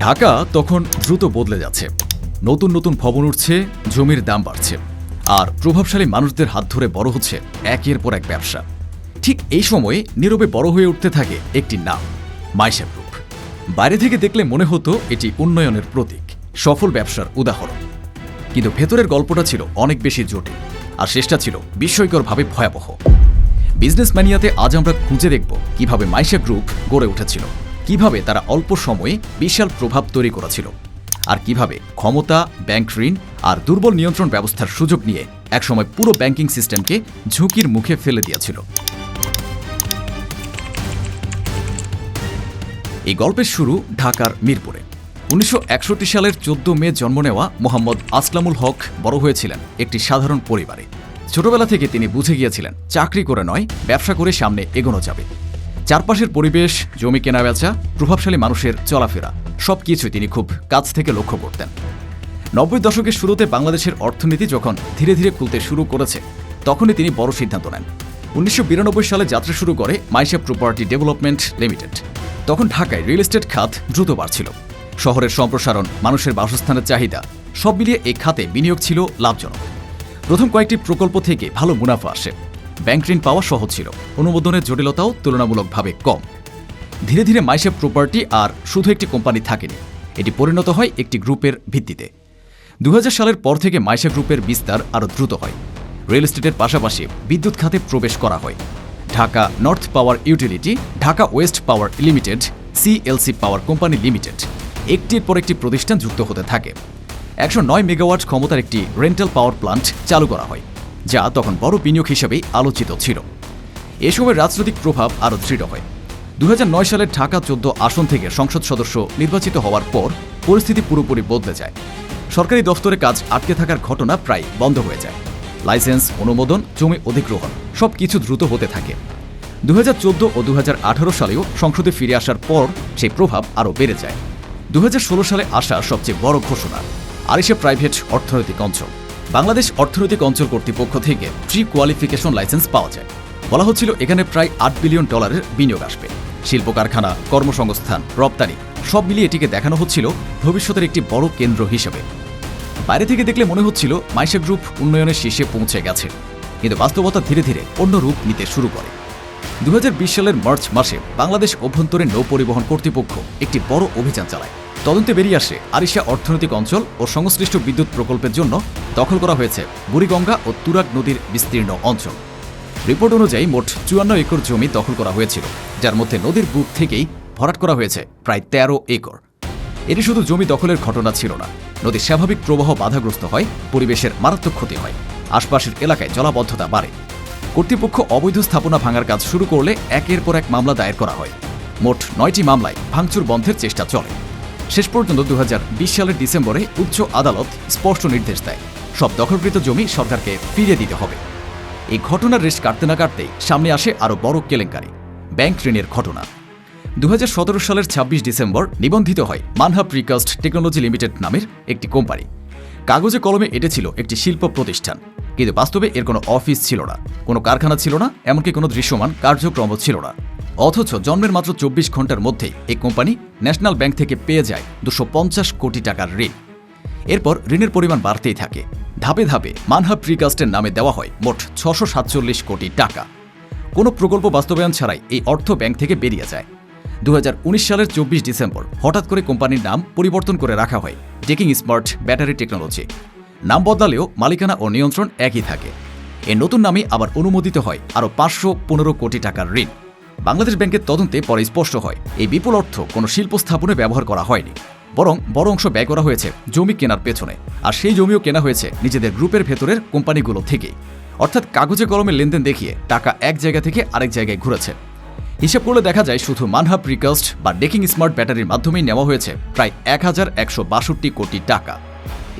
ঢাকা তখন দ্রুত বদলে যাচ্ছে। নতুন নতুন ভবন উঠছে, জমির দাম বাড়ছে, আর প্রভাবশালী মানুষদের হাত ধরে বড় হচ্ছে একের পর এক ব্যবসা। ঠিক এই সময়ে নীরবে বড় হয়ে উঠতে থাকে একটি নাম, মাইশা গ্রুপ। বাইরে থেকে দেখলে মনে হতো এটি উন্নয়নের প্রতীক, সফল ব্যবসার উদাহরণ। কিন্তু ভেতরের গল্পটা ছিল অনেক বেশি জটিল, আর শেষটা ছিল বিস্ময়করভাবে ভয়াবহ। বিজনেস ম্যানিয়াতে আজ আমরা খুঁজে দেখব কিভাবে মাইশা গ্রুপ গড়ে উঠেছিল, কিভাবে তারা অল্প সময়ে বিশাল প্রভাব তৈরি করেছিল, আর কিভাবে ক্ষমতা, ব্যাংক ঋণ আর দুর্বল নিয়ন্ত্রণ ব্যবস্থার সুযোগ নিয়ে একসময় পুরো ব্যাংকিং সিস্টেমকে ঝুঁকির মুখে ফেলে দিয়েছিল। এই গল্পের শুরু ঢাকার মিরপুরে। ১৯৬১ সালের ১৪ মে জন্ম নেওয়া মোহাম্মদ আসলামুল হক বড় হয়েছিলেন একটি সাধারণ পরিবারে। ছোটবেলা থেকে তিনি বুঝে গিয়েছিলেন চাকরি করে নয়, ব্যবসা করে সামনে এগোনো যাবে। চারপাশের পরিবেশ, জমি কেনাবেচা, প্রভাবশালী মানুষের চলাফেরা সবকিছুই তিনি খুব কাছ থেকে লক্ষ্য করতেন। ৯০ দশকের শুরুতে বাংলাদেশের অর্থনীতি যখন ধীরে ধীরে খুলতে শুরু করেছে, তখনই তিনি বড় সিদ্ধান্ত নেন। ১৯৯২ সালে যাত্রা শুরু করে মাইশা প্রপার্টি ডেভেলপমেন্ট লিমিটেড। তখন ঢাকায় রিয়েল এস্টেট খাত দ্রুত বাড়ছিল। শহরের সম্প্রসারণ, মানুষের বাসস্থানের চাহিদা সব মিলিয়ে এই খাতে বিনিয়োগ ছিল লাভজনক। প্রথম কয়েকটি প্রকল্প থেকে ভালো মুনাফা আসে। ব্যাংক ঋণ পাওয়া সহজ ছিল, অনুমোদনের জটিলতাও তুলনামূলকভাবে কম। ধীরে ধীরে মাইশা প্রপার্টি আর শুধু একটি কোম্পানি থাকেনি, এটি পরিণত হয় একটি গ্রুপের ভিত্তিতে। ২০০০ সালের পর থেকে মাইশা গ্রুপের বিস্তার আরও দ্রুত হয়। রিয়েল এস্টেটের পাশাপাশি বিদ্যুৎ খাতে প্রবেশ করা হয়। Dhaka north power utility, Dhaka west power limited, CLC power company limited একটির পর একটি প্রতিষ্ঠান যুক্ত হতে থাকে। ১০৯ মেগাওয়াট ক্ষমতার একটি রেন্টাল পাওয়ার প্লান্ট চালু করা হয়, যা তখন বড় বিনিয়োগ হিসেবেই আলোচিত ছিল। এ সময় রাজনৈতিক প্রভাব আরও দৃঢ় হয়। ২০০৯ সালে ঢাকা ১৪ আসন থেকে সংসদ সদস্য নির্বাচিত হওয়ার পর পরিস্থিতি পুরোপুরি বদলে যায়। সরকারি দফতরে কাজ আটকে থাকার ঘটনা প্রায় বন্ধ হয়ে যায়। লাইসেন্স, অনুমোদন, জমি অধিগ্রহণ সবকিছু দ্রুত হতে থাকে। ২০১৪ ও ২০১৮ সালেও সংসদে ফিরে আসার পর সেই প্রভাব আরও বেড়ে যায়। ২০১৬ সালে আসা সবচেয়ে বড় ঘোষণা, আরিশা প্রাইভেট অর্থনৈতিক অঞ্চল। বাংলাদেশ অর্থনৈতিক অঞ্চল কর্তৃপক্ষ থেকে প্রি কোয়ালিফিকেশন লাইসেন্স পাওয়া যায়। বলা হচ্ছিল এখানে প্রায় $৮ বিলিয়ন বিনিয়োগ আসবে। শিল্প কারখানা, কর্মসংস্থান, রপ্তানি সব মিলিয়ে এটিকে দেখানো হচ্ছিল ভবিষ্যতের একটি বড় কেন্দ্র হিসেবে। বাইরে থেকে দেখলে মনে হচ্ছিল মাইশা গ্রুপ উন্নয়নের শীর্ষে পৌঁছে গেছে, কিন্তু বাস্তবতা ধীরে ধীরে অন্য রূপ নিতে শুরু করে। ২০২০ সালের মার্চ মাসে বাংলাদেশ অভ্যন্তরীণ নৌ পরিবহন কর্তৃপক্ষ একটি বড় অভিযান চালায়। তদন্তে বেরিয়ে আসে আরিশা অর্থনৈতিক অঞ্চল ও সংশ্লিষ্ট বিদ্যুৎ প্রকল্পের জন্য দখল করা হয়েছে বুড়িগঙ্গা ও তুরাগ নদীর বিস্তীর্ণ অঞ্চল। রিপোর্ট অনুযায়ী মোট ৫৪ একর জমি দখল করা হয়েছিল, যার মধ্যে নদীর বুক থেকেই ভরাট করা হয়েছে প্রায় ১৩ একর। এটি শুধু জমি দখলের ঘটনা ছিল না, নদীর স্বাভাবিক প্রবাহ বাধাগ্রস্ত হয়, পরিবেশের মারাত্মক ক্ষতি হয়, আশপাশের এলাকায় জলাবদ্ধতা বাড়ে। কর্তৃপক্ষ অবৈধ স্থাপনা ভাঙার কাজ শুরু করলে একের পর এক মামলা দায়ের করা হয়। মোট ৯টি মামলায় ভাঙচুর বন্ধের চেষ্টা চলে। শেষ পর্যন্ত ২০২০ সালের ডিসেম্বরে উচ্চ আদালত স্পষ্ট নির্দেশ দেয়, সব দখলকৃত জমি সরকারকে ফিরিয়ে দিতে হবে। এই ঘটনার রেশ কাটতে না কাটতেই সামনে আসে আরও বড় কেলেঙ্কারি, ব্যাংক ঋণের ঘটনা। ২০১৭ সালের ২৬ ডিসেম্বর নিবন্ধিত হয় মানহা প্রিকাস্ট টেকনোলজি লিমিটেড নামের একটি কোম্পানি। কাগজে কলমে এটি ছিল একটি শিল্প প্রতিষ্ঠান, কিন্তু বাস্তবে এর কোনো অফিস ছিল না, কোনো কারখানা ছিল না, এমনকি কোনো দৃশ্যমান কার্যক্রম ছিল না। অথচ জন্মের মাত্র ২৪ ঘন্টার মধ্যেই এই কোম্পানি ন্যাশনাল ব্যাংক থেকে পেয়ে যায় ২৫০ কোটি টাকার ঋণ। এরপর ঋণের পরিমাণ বাড়তেই থাকে। ধাপে ধাপে মানহা প্রিকাস্টের নামে দেওয়া হয় মোট ৬৪৭ কোটি টাকা। কোনো প্রকল্প বাস্তবায়ন ছাড়াই এই অর্থ ব্যাংক থেকে বেরিয়ে যায়। ২০১৯ সালের ২৪ ডিসেম্বর হঠাৎ করে কোম্পানির নাম পরিবর্তন করে রাখা হয় টেকিং স্মার্ট ব্যাটারি টেকনোলজি। নাম বদলালেও মালিকানা ও নিয়ন্ত্রণ একই থাকে। এই নতুন নামে আবার অনুমোদিত হয় আরও ৫১৫ কোটি টাকার ঋণ। বাংলাদেশ ব্যাংকের তদন্তে পরে স্পষ্ট হয় এই বিপুল অর্থ কোনো শিল্প স্থাপনে ব্যবহার করা হয়নি, বরং বড় অংশ ব্যয় করা হয়েছে জমি কেনার পেছনে, আর সেই জমিও কেনা হয়েছে নিজেদের গ্রুপের ভেতরের কোম্পানিগুলো থেকেই। অর্থাৎ কাগজে কলমে লেনদেন দেখিয়ে টাকা এক জায়গা থেকে আরেক জায়গায় ঘুরেছে। হিসাব করলে দেখা যায় শুধু মানহা প্রিকাস্ট বা টেকিং স্মার্ট ব্যাটারির মাধ্যমেই নেওয়া হয়েছে প্রায় ১১৬২ কোটি টাকা।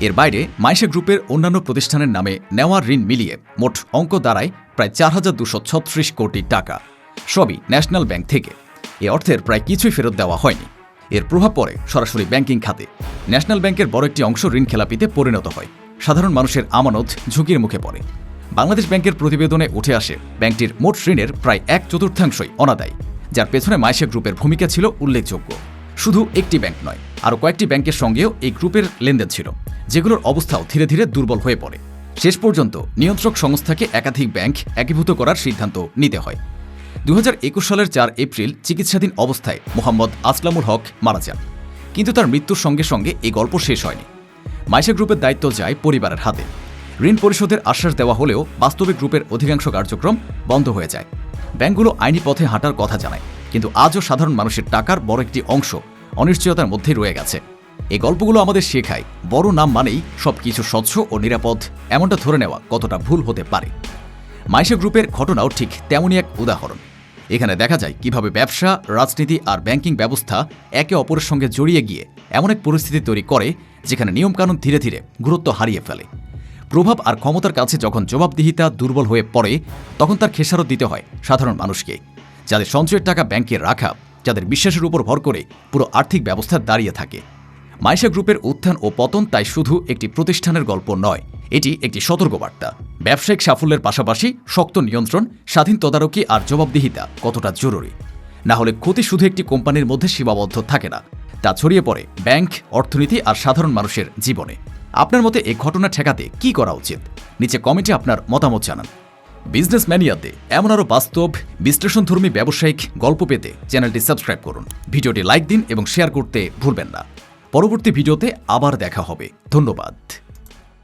এর বাইরে মাইশা গ্রুপের অন্যান্য প্রতিষ্ঠানের নামে নেওয়া ঋণ মিলিয়ে মোট অঙ্ক দাঁড়ায় প্রায় ৪,২৩৬ কোটি টাকা, সবই ন্যাশনাল ব্যাংক থেকে। এ অর্থের প্রায় কিছুই ফেরত দেওয়া হয়নি। এর প্রভাব পড়ে সরাসরি ব্যাংকিং খাতে। ন্যাশনাল ব্যাংকের বড় একটি অংশ ঋণ খেলাপিতে পরিণত হয়। সাধারণ মানুষের আমানত ঝুঁকির মুখে পড়ে। বাংলাদেশ ব্যাংকের প্রতিবেদনে উঠে আসে ব্যাংকটির মোট ঋণের প্রায় ১/৪ অনাদায়ী, যার পেছনে মাইশা গ্রুপের ভূমিকা ছিল উল্লেখযোগ্য। শুধু একটি ব্যাংক নয়, আরও কয়েকটি ব্যাংকের সঙ্গেও এই গ্রুপের লেনদেন ছিল, যেগুলোর অবস্থাও ধীরে ধীরে দুর্বল হয়ে পড়ে। শেষ পর্যন্ত নিয়ন্ত্রক সংস্থাকে একাধিক ব্যাংক একীভূত করার সিদ্ধান্ত নিতে হয়। 2021 সালের 4 এপ্রিল চিকিৎসাধীন অবস্থায় মোহাম্মদ আসলামুল হক মারা যান। কিন্তু তার মৃত্যুর সঙ্গে সঙ্গে এই গল্প শেষ হয়নি। মাইশা গ্রুপের দায়িত্ব যায় পরিবারের হাতে। ঋণ পরিশোধের আশ্বাস দেওয়া হলেও বাস্তবে গ্রুপের অধিকাংশ কার্যক্রম বন্ধ হয়ে যায়। ব্যাংকগুলো আইনি পথে হাঁটার কথা জানায়, কিন্তু আজও সাধারণ মানুষের টাকার বড় একটি অংশ অনিশ্চয়তার মধ্যেই রয়ে গেছে। এই গল্পগুলো আমাদের শেখায় বড় নাম মানেই সবকিছু স্বচ্ছ ও নিরাপদ, এমনটা ধরে নেওয়া কতটা ভুল হতে পারে। মাইশা গ্রুপের ঘটনাও ঠিক তেমনই এক উদাহরণ। এখানে দেখা যায় কিভাবে ব্যবসা, রাজনীতি আর ব্যাংকিং ব্যবস্থা একে অপরের সঙ্গে জড়িয়ে গিয়ে এমন এক পরিস্থিতি তৈরি করে যেখানে নিয়মকানুন ধীরে ধীরে গুরুত্ব হারিয়ে ফেলে। প্রভাব আর ক্ষমতার কাছে যখন জবাবদিহিতা দুর্বল হয়ে পড়ে, তখন তার খেসারত দিতে হয় সাধারণ মানুষকে, যাদের সঞ্চয়ের টাকা ব্যাংকে রাখা, যাদের বিশ্বাসের উপর ভর করে পুরো আর্থিক ব্যবস্থা দাঁড়িয়ে থাকে। মাইশা গ্রুপের উত্থান ও পতন তাই শুধু একটি প্রতিষ্ঠানের গল্প নয়, এটি একটি সতর্কবার্তা। ব্যবসায়িক সাফল্যের পাশাপাশি শক্ত নিয়ন্ত্রণ, স্বাধীন তদারকি আর জবাবদিহিতা কতটা জরুরি। না হলে ক্ষতি শুধু একটি কোম্পানির মধ্যে সীমাবদ্ধ থাকে না, তা ছড়িয়ে পড়ে ব্যাংক, অর্থনীতি আর সাধারণ মানুষের জীবনে। আপনার মতে এই ঘটনা ঠেকাতে কি করা উচিত? নিচে কমেন্টে আপনার মতামত জানান। বিজনেস ম্যানিয়াতে এমন আরও বাস্তব, বিশ্লেষণধর্মী ব্যবসায়িক গল্প পেতে চ্যানেলটি সাবস্ক্রাইব করুন, ভিডিওটি লাইক দিন এবং শেয়ার করতে ভুলবেন না। পরবর্তী ভিডিওতে আবার দেখা হবে। ধন্যবাদ।